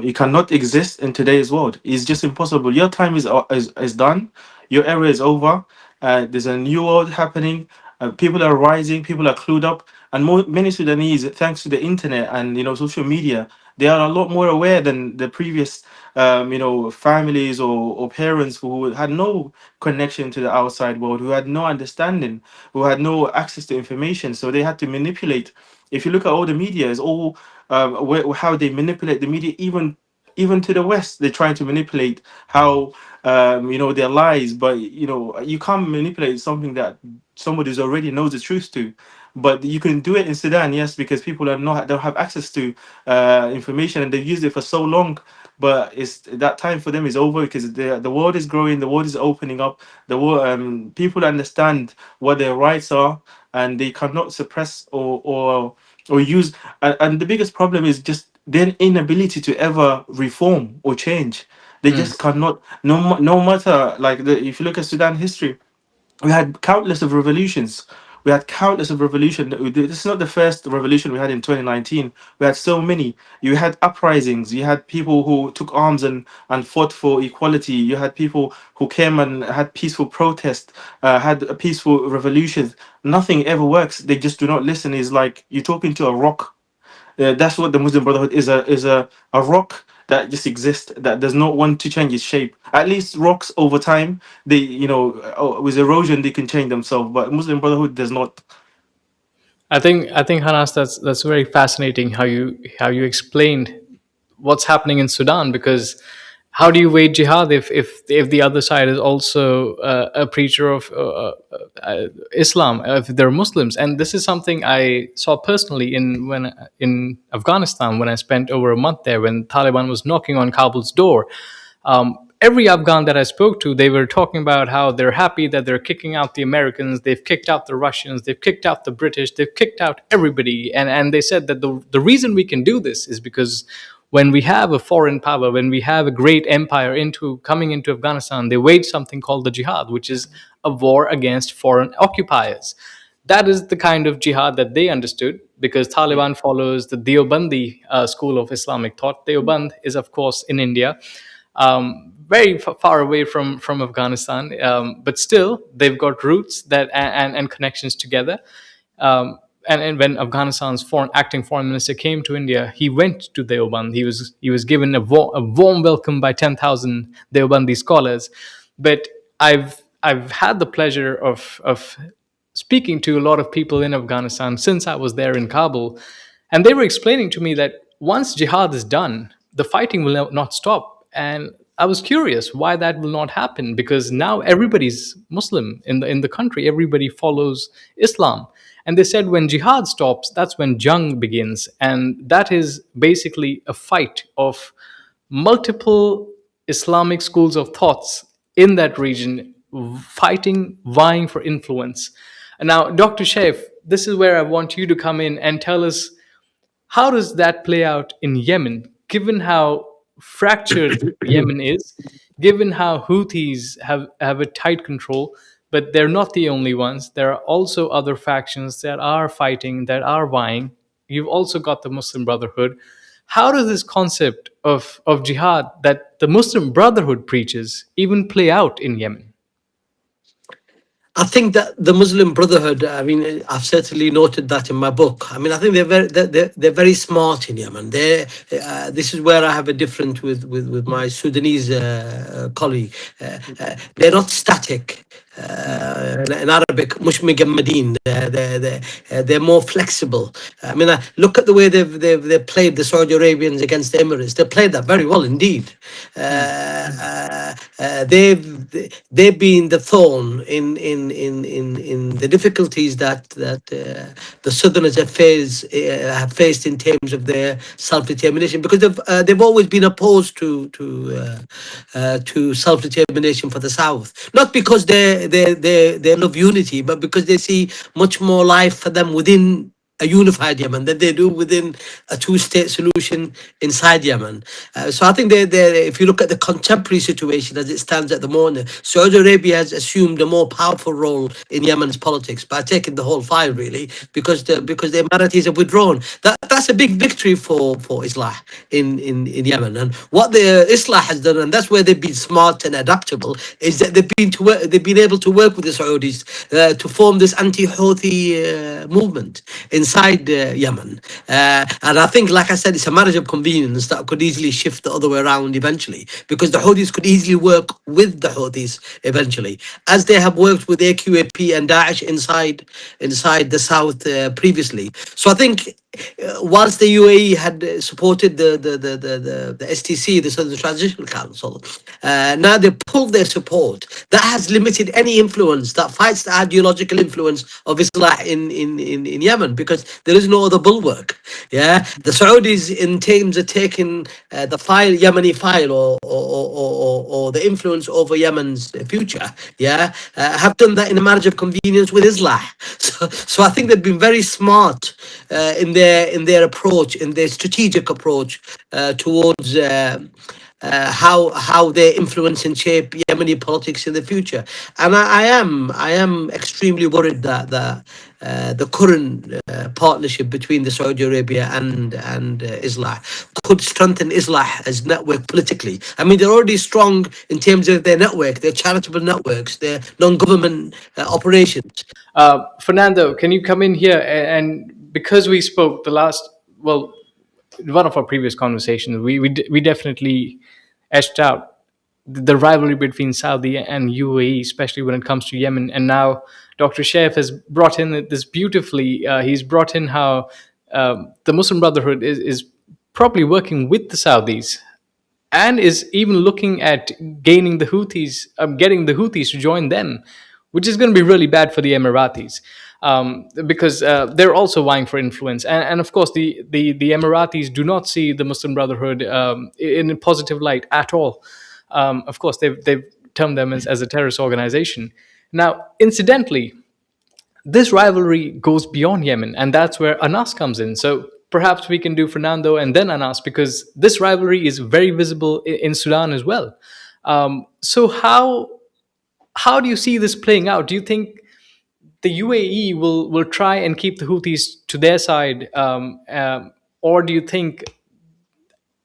you cannot exist in today's world. It's just impossible. Your time is done. Your era is over. There's a new world happening. People are rising. People are clued up, and many Sudanese, thanks to the internet and social media, they are a lot more aware than the previous families or parents who had no connection to the outside world, who had no understanding, who had no access to information. So they had to manipulate. If you look at all the media, it's all how they manipulate the media, even to the West. They're trying to manipulate how their lies, but you can't manipulate something that somebody's already knows the truth to. But you can do it in Sudan, yes, because people are not don't have access to information, and they've used it for so long. But it's that time for them is over, because the world is growing, the world is opening up, the world, people understand what their rights are, and they cannot suppress or use. And the biggest problem is just their inability to ever reform or change. They Mm. just cannot. No matter, like, if you look at Sudan history, we had countless of revolutions. We had countless of revolution. This is not the first revolution we had in 2019. We had so many. You had uprisings. You had people who took arms and fought for equality. You had people who came and had peaceful protest, had a peaceful revolution. Nothing ever works. They just do not listen. It's like you're talking to a rock. That's what the Muslim Brotherhood is, a rock that just exists, that does not want to change its shape. At least rocks over time, they with erosion they can change themselves, but Muslim Brotherhood does not. I think Hanas, that's very fascinating how you explained what's happening in Sudan, because how do you wage jihad if the other side is also a preacher of Islam, if they're Muslims? And this is something I saw personally in Afghanistan when I spent over a month there when Taliban was knocking on Kabul's door. Every Afghan that I spoke to, they were talking about how they're happy that they're kicking out the Americans, they've kicked out the Russians, they've kicked out the British, they've kicked out everybody. And they said that the reason we can do this is because when we have a foreign power, when we have a great empire coming into Afghanistan, they wage something called the jihad, which is a war against foreign occupiers. That is the kind of jihad that they understood, because Taliban follows the Deobandi school of Islamic thought. Deoband is, of course, in India, very far away from Afghanistan, but still they've got roots and connections together. And when Afghanistan's acting foreign minister came to India, he went to Deoband. He was given a warm welcome by 10,000 Deobandi scholars. But I've had the pleasure of speaking to a lot of people in Afghanistan since I was there in Kabul, and they were explaining to me that once jihad is done, the fighting will not stop. And I was curious why that will not happen, because now everybody's Muslim in the country, everybody follows Islam. And they said when jihad stops, that's when jung begins, and that is basically a fight of multiple Islamic schools of thoughts in that region, fighting, vying for influence. And now, Dr. Shaif, this is where I want you to come in and tell us, how does that play out in Yemen, given how fractured Yemen is, given how Houthis have a tight control, but they're not the only ones. There are also other factions that are fighting, that are vying. You've also got the Muslim Brotherhood. How does this concept of jihad that the Muslim Brotherhood preaches even play out in Yemen? I think that the Muslim Brotherhood, I mean, I've certainly noted that in my book. I mean, I think they're very smart in Yemen. This is where I have a difference with my Sudanese colleague. They're not static. In Arabic, مش مجمدين. They're more flexible. I mean, look at the way they've played the Saudi Arabians against the Emirates. They played that very well indeed. They've been the thorn in the difficulties that the Southerners have faced in terms of their self-determination, because they've always been opposed to self-determination for the South, not because they love unity, but because they see much more life for them within a unified Yemen than they do within a two-state solution inside Yemen. So I think if you look at the contemporary situation as it stands at the moment, Saudi Arabia has assumed a more powerful role in Yemen's politics by taking the whole file, really, because the Emiratis have withdrawn. That's a big victory for Islah in Yemen. And what the Islah has done, and that's where they've been smart and adaptable, is that they've been able to work with the Saudis to form this anti-Houthi movement inside Yemen. And I think, like I said, it's a marriage of convenience that could easily shift the other way around eventually, because the Houthis could easily work with the Houthis eventually, as they have worked with AQAP and Daesh inside the south previously. So I think whilst the UAE had supported the STC, the Southern Transitional Council, now they pulled their support. That has limited any influence that fights the ideological influence of Islam in Yemen, because there is no other bulwark. Yeah, the Saudis, in terms of taking the Yemeni file or the influence over Yemen's future, have done that in a marriage of convenience with Islam. So I think they've been very smart in their approach, in their strategic approach towards how they influence and shape Yemeni politics in the future. And I am extremely worried that the current partnership between the Saudi Arabia and Islah could strengthen Islah's network politically. I mean, they're already strong in terms of their network, their charitable networks, their non-government operations. Fernando, can you come in here? And because we spoke one of our previous conversations, we definitely etched out the rivalry between Saudi and UAE, especially when it comes to Yemen. And now Dr. Shaif has brought in this beautifully. He's brought in how the Muslim Brotherhood is probably working with the Saudis, and is even looking at getting the Houthis to join them, which is going to be really bad for the Emiratis, because they're also vying for influence. And of course, the Emiratis do not see the Muslim Brotherhood in a positive light at all. Of course, they've termed them as a terrorist organization. Now, incidentally, this rivalry goes beyond Yemen, and that's where Anas comes in. So perhaps we can do Fernando and then Anas, because this rivalry is very visible in Sudan as well. So how do you see this playing out? Do you think the UAE will try and keep the Houthis to their side, or do you think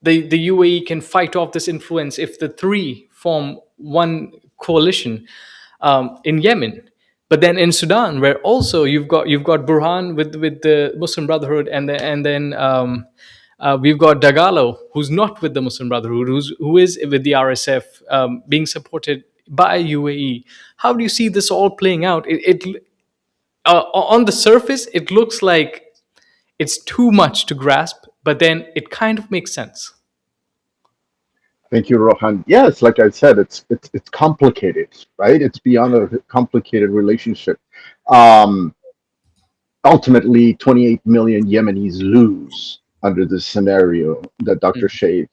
the UAE can fight off this influence if the three form one coalition in Yemen? But then in Sudan, where also you've got Burhan with the Muslim Brotherhood, and then we've got Dagalo, who's not with the Muslim Brotherhood, who is with the RSF, being supported by UAE. How do you see this all playing out? On the surface, it looks like it's too much to grasp, but then it kind of makes sense. Thank you, Rohan. Yes, like I said, it's complicated, right? It's beyond a complicated relationship. Um, Ultimately, 28 million Yemenis lose under this scenario that Dr. Shaif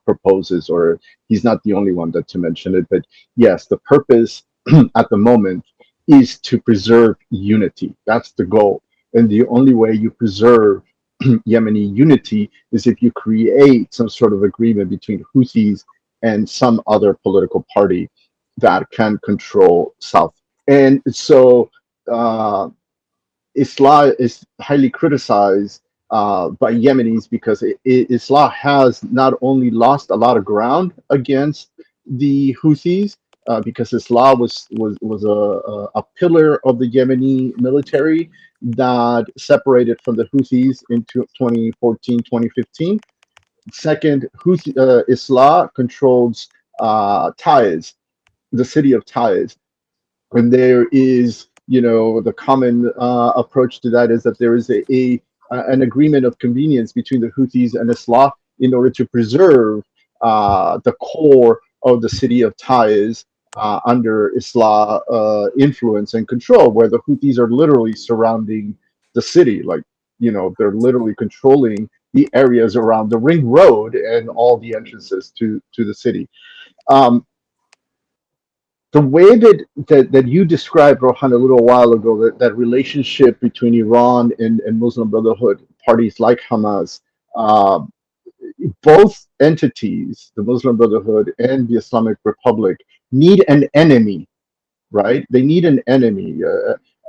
proposes, or he's not the only one to mention it. But yes, the purpose at the moment is to preserve unity. That's the goal. And the only way you preserve Yemeni unity is if you create some sort of agreement between Houthis and some other political party that can control South. And so Islah is highly criticized by Yemenis because Islah has not only lost a lot of ground against the Houthis, because Islam was a pillar of the Yemeni military that separated from the Houthis in 2014, 2015. Second, Islam controls Taiz, the city of Taiz, and there is, the common approach to that is that there is an agreement of convenience between the Houthis and Islah in order to preserve the core of the city of Taiz under Islah influence and control, where the Houthis are literally surrounding the city, like, they're literally controlling the areas around the ring road and all the entrances to the city. Um, the way that you described, Rohan, a little while ago, that relationship between Iran and Muslim Brotherhood, parties like Hamas, uh, both entities, the Muslim Brotherhood and the Islamic Republic, need an enemy, right? They need an enemy.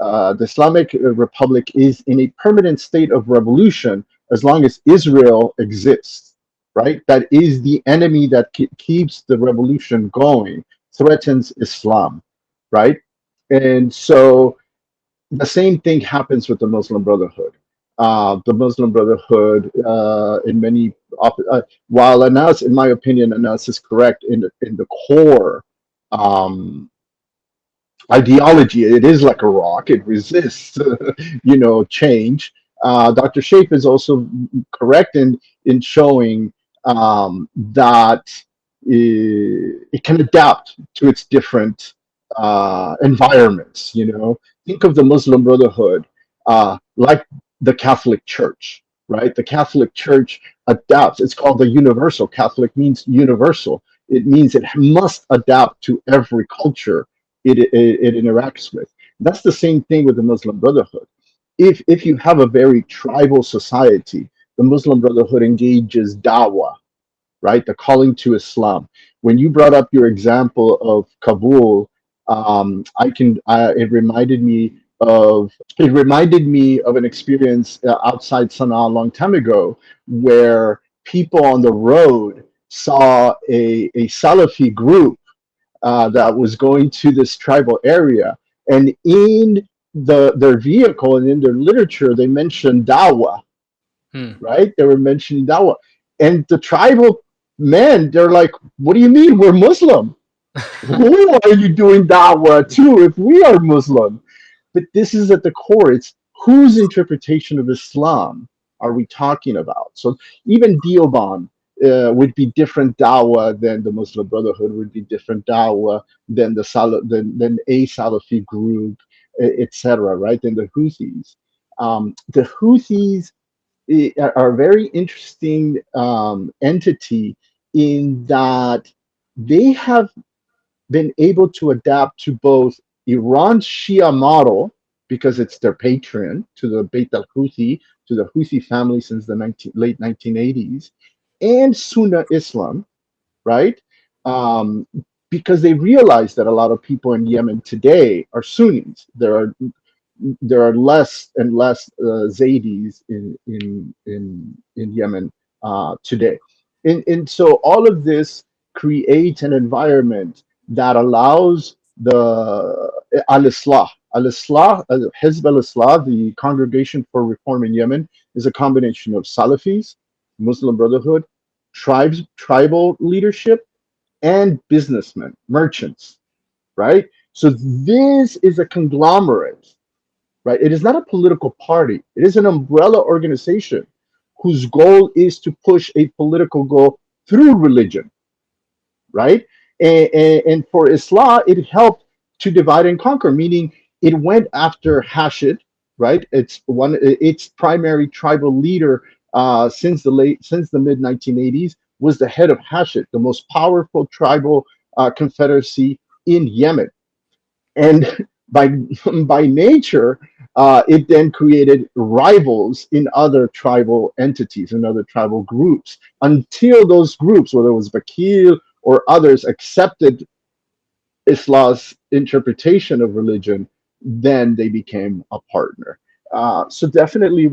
The Islamic Republic is in a permanent state of revolution as long as Israel exists, right? That is the enemy that keeps the revolution going, threatens Islam, right? And so the same thing happens with the Muslim Brotherhood. The Muslim Brotherhood, in many, while Anas, in my opinion, Anas is correct in the core um, ideology. It is like a rock. It resists, change. Dr. Shaif is also correct in showing that it can adapt to its different environments. Think of the Muslim Brotherhood like the Catholic Church, right? The Catholic Church adapts. It's called the universal. Catholic means universal. It means it must adapt to every culture it interacts with. That's the same thing with the Muslim Brotherhood. If you have a very tribal society, the Muslim Brotherhood engages dawah, right? The calling to Islam. When you brought up your example of Kabul, it reminded me of an experience outside Sana'a a long time ago, where people on the road saw a Salafi group that was going to this tribal area, and in their vehicle and in their literature, they mentioned dawah, Hmm. right? They were mentioning dawah, and the tribal men, they're like, "What do you mean? We're Muslim. Who are you doing dawah to if we are Muslim?" But this is at the core. It's whose interpretation of Islam are we talking about? So even Dioban would be different dawah than the Muslim Brotherhood, would be different dawah than than a Salafi group, etc. Right? Than the Houthis. The Houthis are a very interesting entity in that they have been able to adapt to both Iran's Shia model, because it's their patron, to the Beit al Houthi, to the Houthi family since the late 1980s, and Sunni Islam, right? Um, because they realize that a lot of people in Yemen today are Sunnis. There are less and less Zaydis in Yemen today, and so all of this creates an environment that allows the al-Islah, Hizb al-Islah, the Congregation for Reform in Yemen, is a combination of Salafis, Muslim Brotherhood, tribal leadership, and businessmen, merchants, right? So this is a conglomerate, right? It is not a political party. It is an umbrella organization whose goal is to push a political goal through religion, right? And for Islam, it helped to divide and conquer, meaning it went after Hashid, right? Its primary tribal leader since the mid 1980s was the head of Hashid, the most powerful tribal confederacy in Yemen, and by by nature, it then created rivals in other tribal entities and other tribal groups until those groups, whether it was Bakil or others, accepted Islam's interpretation of religion. Then they became a partner. So definitely,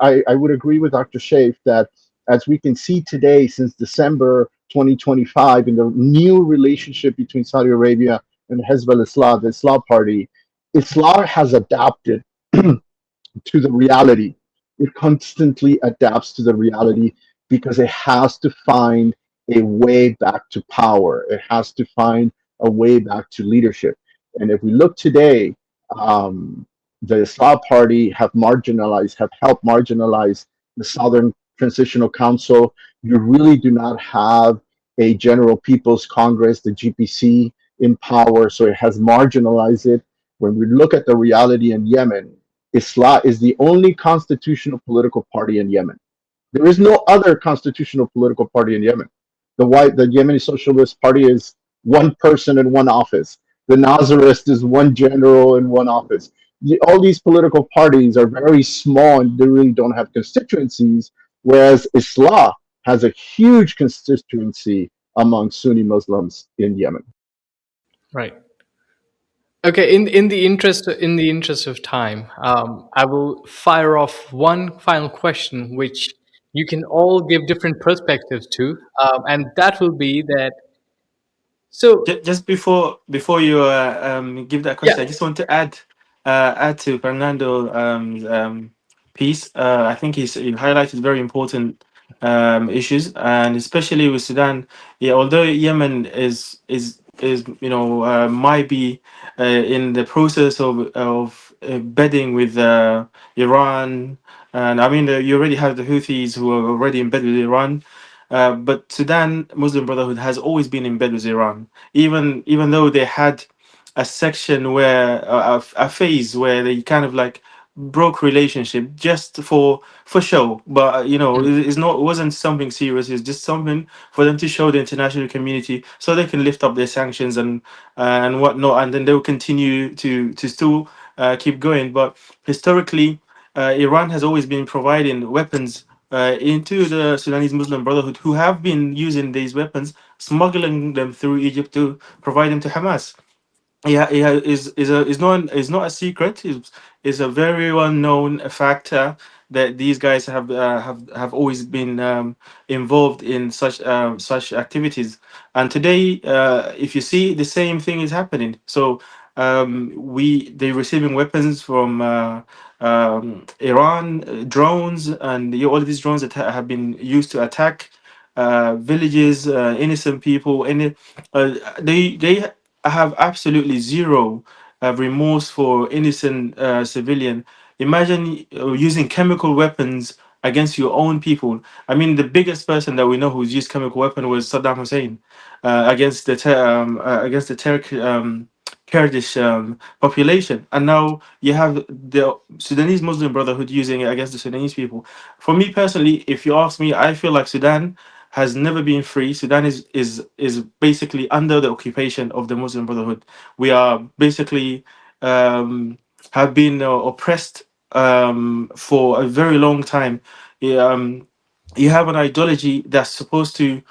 I would agree with Dr. Shaif that as we can see today, since December 2025, in the new relationship between Saudi Arabia and Hezbollah Islah, the Islah party, Islah has adapted to the reality. It constantly adapts to the reality because it has to find a way back to power. It has to find a way back to leadership. And if we look today, um, the Islah Party have helped marginalize the Southern Transitional Council. You really do not have a General People's Congress, the GPC, in power, so it has marginalized it. When we look at the reality in Yemen, Islah is the only constitutional political party in Yemen. There is no other constitutional political party in Yemen. The Yemeni Socialist Party is one person in one office. The Nazarist is one general in one office. All these political parties are very small and they really don't have constituencies, whereas Islah has a huge constituency among Sunni Muslims in Yemen. Right. Okay. In the interest of time, I will fire off one final question, which you can all give different perspectives to, and that will be that. So Just before you give that yeah, question, I just want to add to Fernando piece. I think he highlighted very important issues, and especially with Sudan. Yeah, although Yemen is might be in the process of bedding with Iran, and I mean you already have the Houthis who are already in bed with Iran. But Sudan Muslim Brotherhood has always been in bed with Iran, even though they had a section where a phase where they kind of like broke relationship just for show, but it's not, it wasn't something serious. It's just something for them to show the international community so they can lift up their sanctions and whatnot, and then they'll continue to still keep going. But historically, Iran has always been providing weapons into the Sudanese Muslim Brotherhood, who have been using these weapons, smuggling them through Egypt to provide them to Hamas. Yeah, yeah, is not a secret. Is a very well known factor that these guys have always been involved in such activities. And today, if you see, the same thing is happening. So they're receiving weapons from Iran, drones, and all of these drones that have been used to attack villages, innocent people. They have absolutely zero remorse for innocent civilian. Imagine using chemical weapons against your own people. I mean, the biggest person that we know who's used chemical weapon was Saddam Hussein against the Kurdish population, and now you have the Sudanese Muslim Brotherhood using it against the Sudanese people. For me personally, if you ask me, I feel like Sudan has never been free. Sudan is basically under the occupation of the Muslim Brotherhood. We are basically have been oppressed for a very long time. Yeah, you have an ideology that's supposed to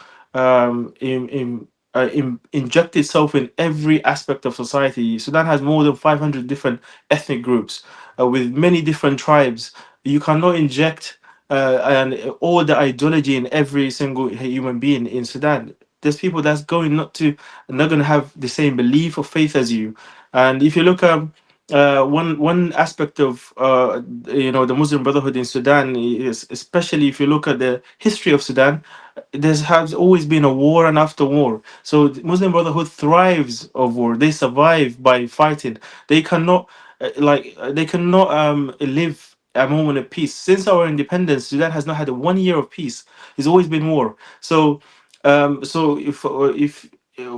inject itself in every aspect of society. Sudan has more than 500 different ethnic groups with many different tribes. You cannot inject and all the ideology in every single human being in Sudan. There's people that's going not going to have the same belief or faith as you. And if you look one aspect of the Muslim Brotherhood in Sudan is, especially if you look at the history of Sudan, there has always been a war and after war. So the Muslim Brotherhood thrives of war. They survive by fighting. They cannot they cannot live a moment of peace. Since our independence, Sudan has not had a 1 year of peace. It's always been war. So if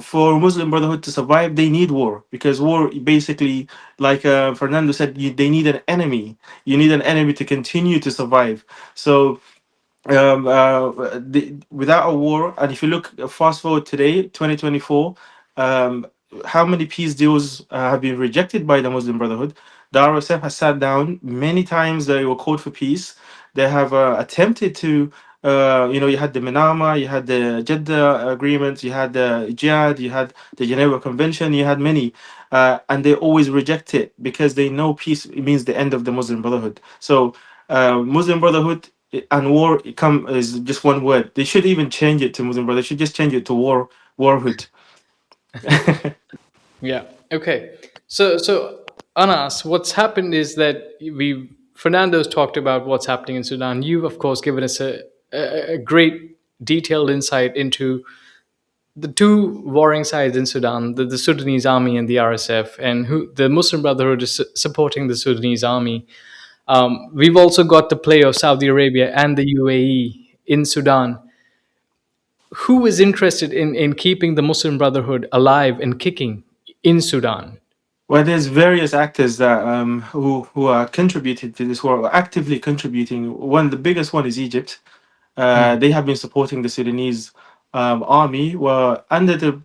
for Muslim Brotherhood to survive, they need war, because war basically, like Fernando said, they need an enemy. You need an enemy to continue to survive. So without a war, and if you look fast forward today, 2024, how many peace deals have been rejected by the Muslim Brotherhood? The RSF has sat down many times. They were called for peace. They have attempted to, you had the Manama, you had the Jeddah agreement, you had the Jihad, you had the Geneva Convention, you had many, and they always reject it because they know peace means the end of the Muslim Brotherhood. So Muslim Brotherhood and war come is just one word. They should even change it to Muslim Brotherhood. They should just change it to warhood. Yeah. Okay. So Anas, what's happened is that Fernando's talked about what's happening in Sudan. You've of course given us a great detailed insight into the two warring sides in Sudan, the Sudanese army and the RSF, and who the Muslim Brotherhood is supporting the Sudanese army. We've also got the play of Saudi Arabia and the UAE in Sudan. Who is interested in keeping the Muslim Brotherhood alive and kicking in Sudan? Well, there's various actors that who are contributing to this war, or actively contributing. One, the biggest one is Egypt. Hmm. They have been supporting the Sudanese army. Well, under the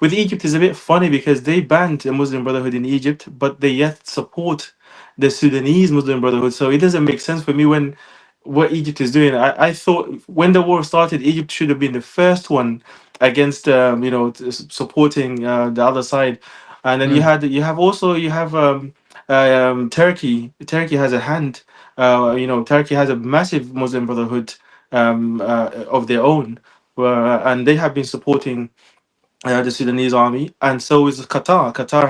with Egypt is a bit funny because they banned the Muslim Brotherhood in Egypt, but they yet support the Sudanese Muslim Brotherhood. So it doesn't make sense for me when what Egypt is doing. I thought when the war started, Egypt should have been the first one against supporting the other side, and then Hmm. you have Turkey. Turkey has a hand. Turkey has a massive Muslim Brotherhood of their own, and they have been supporting the Sudanese army, and so is Qatar. Qatar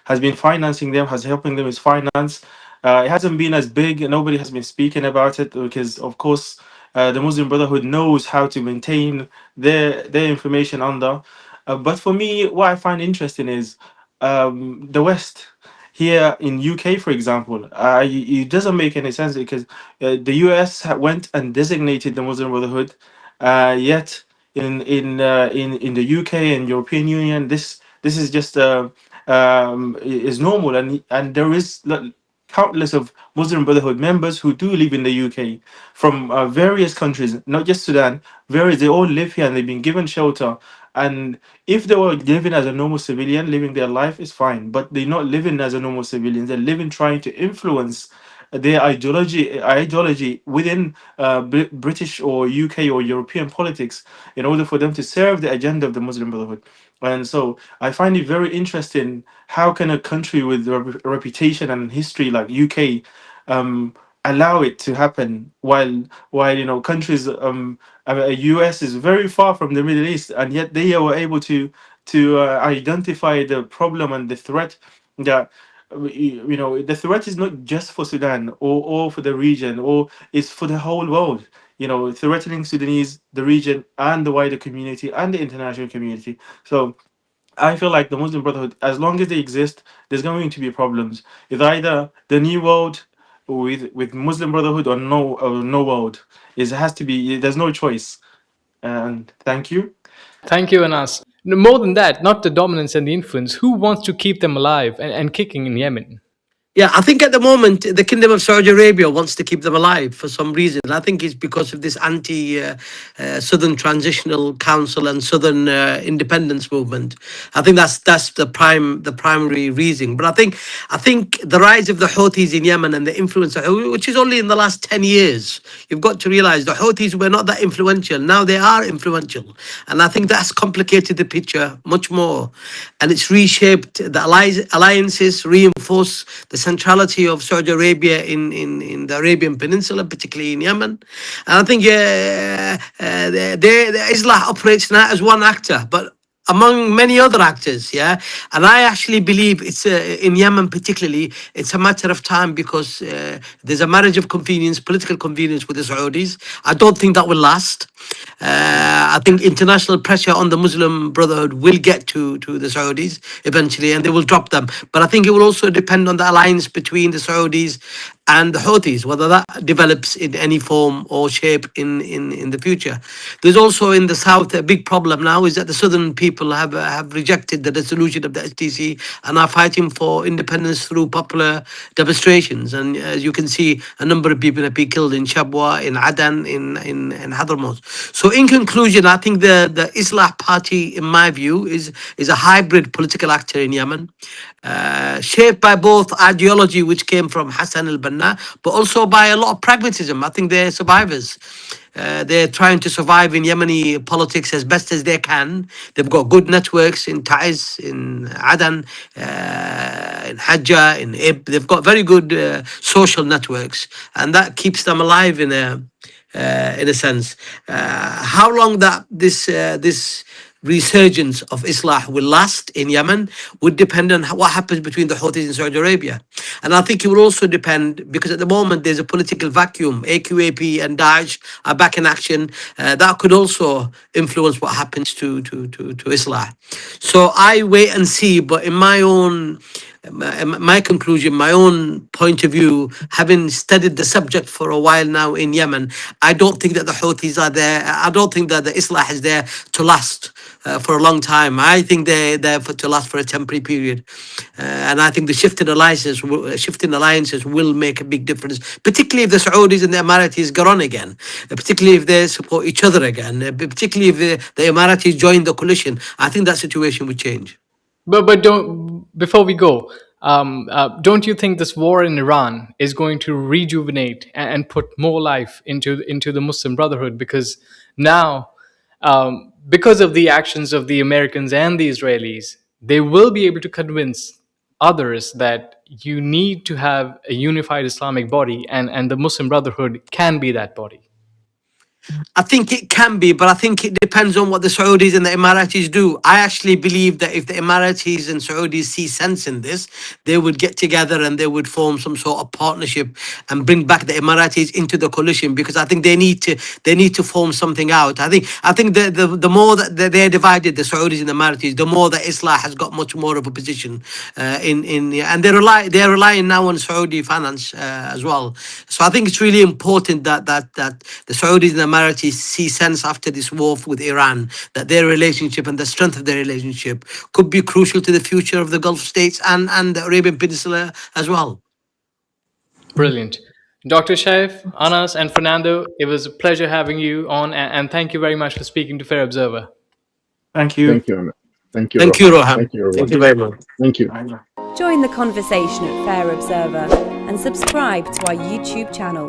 has been financing them, has helping them with finance. It hasn't been as big, and nobody has been speaking about it because, of course, the Muslim Brotherhood knows how to maintain their information under. But for me, what I find interesting is the West. Here in UK, for example, it doesn't make any sense because the US went and designated the Muslim Brotherhood, yet in the UK and European Union, this is just is normal, and there is countless of Muslim Brotherhood members who do live in the UK from various countries, not just Sudan. Various, they all live here and they've been given shelter. And if they were living as a normal civilian, living their life is fine. But they're not living as a normal civilian. They're living trying to influence their ideology within British or UK or European politics in order for them to serve the agenda of the Muslim Brotherhood. And so I find it very interesting how can a country with a reputation and history like UK allow it to happen while countries US is very far from the Middle East, and yet they were able to identify the problem and the threat that the threat is not just for Sudan or for the region, or it's for the whole world, threatening Sudanese, the region, and the wider community and the international community. So I feel like the Muslim Brotherhood, as long as they exist, there's going to be problems. It's either the new world with Muslim Brotherhood or no world. It has to be. There's no choice. And thank you. Thank you, Anas. No, more than that, not the dominance and the influence. Who wants to keep them alive and kicking in Yemen? Yeah, I think at the moment the Kingdom of Saudi Arabia wants to keep them alive for some reason. I think it's because of this anti Southern Transitional Council and Southern independence movement. I think that's the primary reason. But I think the rise of the Houthis in Yemen and the influence, which is only in the last 10 years, you've got to realize the Houthis were not that influential. Now they are influential, and I think that's complicated the picture much more, and it's reshaped the alliances, reinforced the centrality of Saudi Arabia in the Arabian Peninsula, particularly in Yemen. And I think the Islah operates not as one actor, but among many other actors, yeah. And I actually believe it's in Yemen particularly, it's a matter of time because there's a marriage of convenience, political convenience with the Saudis. I don't think that will last. I think international pressure on the Muslim Brotherhood will get to the Saudis eventually, and they will drop them. But I think it will also depend on the alliance between the Saudis and the Houthis, whether that develops in any form or shape in the future. There's also in the south a big problem now is that the southern people have rejected the dissolution of the STC and are fighting for independence through popular demonstrations. And as you can see, a number of people have been killed in Shabwa, in Adan, in Hadramaut. So in conclusion, I think the Islah Party, in my view, is a hybrid political actor in Yemen, shaped by both ideology, which came from Hassan al-Banna, but also by a lot of pragmatism. I think they're survivors. They're trying to survive in Yemeni politics as best as they can. They've got good networks in Taiz, in Adan, in Hajjah, in Ib. They've got very good social networks, and that keeps them alive in a sense. How long that this resurgence of Islah will last in Yemen would depend on what happens between the Houthis in Saudi Arabia. And I think it will also depend, because at the moment there's a political vacuum. AQAP and Daesh are back in action. That could also influence what happens to Islah. So I wait and see, but in my conclusion, my own point of view, having studied the subject for a while now in Yemen, I don't think that the Houthis are there. I don't think that the Islah is there to last for a long time. I think they're there to last for a temporary period. And I think the shifting alliances will make a big difference, particularly if the Saudis and the Emiratis get on again, particularly if they support each other again, particularly if the Emiratis join the coalition. I think that situation would change. But don't, before we go, don't you think this war in Iran is going to rejuvenate and put more life into the Muslim Brotherhood? Because now, because of the actions of the Americans and the Israelis, they will be able to convince others that you need to have a unified Islamic body, and the Muslim Brotherhood can be that body. I think it can be, but I think it depends on what the Saudis and the Emiratis do. I actually believe that if the Emiratis and Saudis see sense in this, they would get together and they would form some sort of partnership and bring back the Emiratis into the coalition, because I think they need to form something out. I think the more that they're divided, the Saudis and the Emiratis, the more that Islah has got much more of a position and they're relying now on Saudi finance as well. So I think it's really important that the Saudis and the Emiratis see sense after this war with Iran, that their relationship and the strength of their relationship could be crucial to the future of the Gulf states and the Arabian Peninsula as well. Brilliant. Dr. Shaif, Anas, and Fernando, it was a pleasure having you on, and thank you very much for speaking to Fair Observer. Thank you. Thank you, Ahmed. Thank you, Thank you, Rohan. Rohan. Thank you, everyone. Thank you very much. Thank you. Bye. Join the conversation at Fair Observer and subscribe to our YouTube channel.